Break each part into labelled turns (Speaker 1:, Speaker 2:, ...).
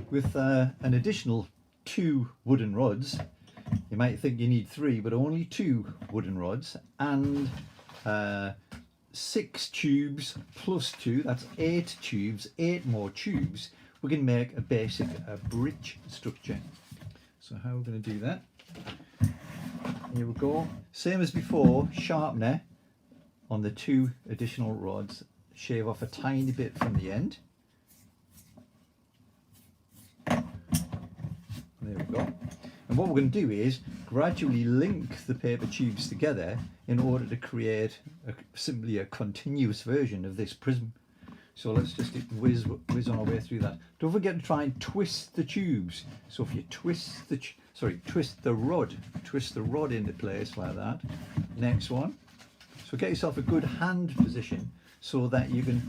Speaker 1: with an additional 2 wooden rods. You might think you need 3, but only 2 wooden rods, and 6 tubes plus 2, that's 8 tubes, 8 more tubes. We can make a basic bridge structure. So how we're going to do that? Here we go. Same as before, sharpener on the 2 additional rods. Shave off a tiny bit from the end. There we go. And what we're going to do is gradually link the paper tubes together in order to create simply a continuous version of this prism. So let's just whiz on our way through that. Don't forget to try and twist the tubes. So if you twist the rod into place like that. Next one. So get yourself a good hand position so that you can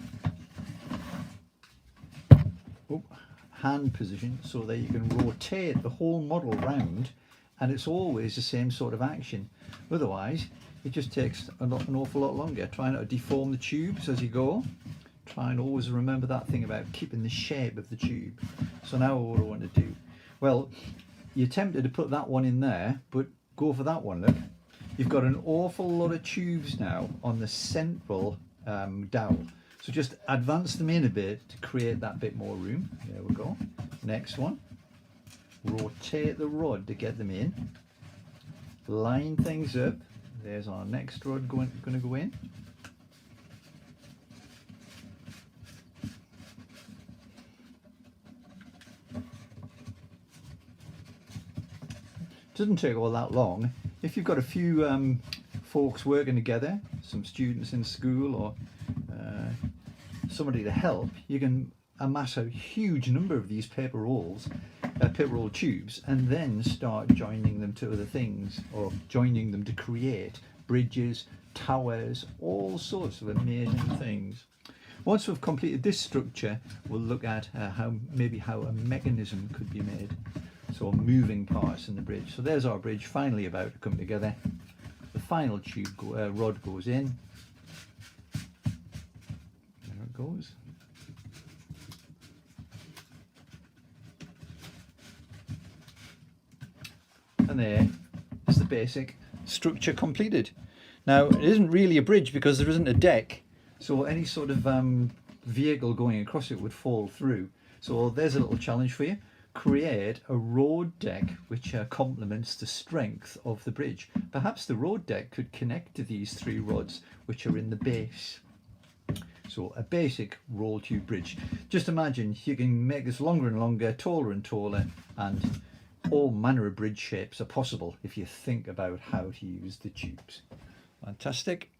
Speaker 1: rotate the whole model round, and it's always the same sort of action. Otherwise it just takes an awful lot longer. Try not to deform the tubes as you go. Try and always remember that thing about keeping the shape of the tube. So now what do I want to do? Well, you're tempted to put that one in there, but go for that one. Look, you've got an awful lot of tubes now on the central dowel. So just advance them in a bit to create that bit more room. There we go. Next one. Rotate the rod to get them in. Line things up. There's our next rod going to go in. Doesn't take all that long. If you've got a few folks working together, some students in school or somebody to help, you can amass a huge number of these paper roll tubes, and then start joining them to other things, or joining them to create bridges, towers, all sorts of amazing things. Once we've completed this structure, we'll look at how a mechanism could be made. So moving parts in the bridge. So there's our bridge finally about to come together. The final tube rod goes in. There it goes. And there is the basic structure completed. Now it isn't really a bridge because there isn't a deck, so any sort of vehicle going across it would fall through. So there's a little challenge for you. Create a road deck which complements the strength of the bridge. Perhaps the road deck could connect to these 3 rods which are in the base. So a basic roll tube bridge. Just imagine you can make this longer and longer, taller and taller, and all manner of bridge shapes are possible if you think about how to use the tubes. Fantastic.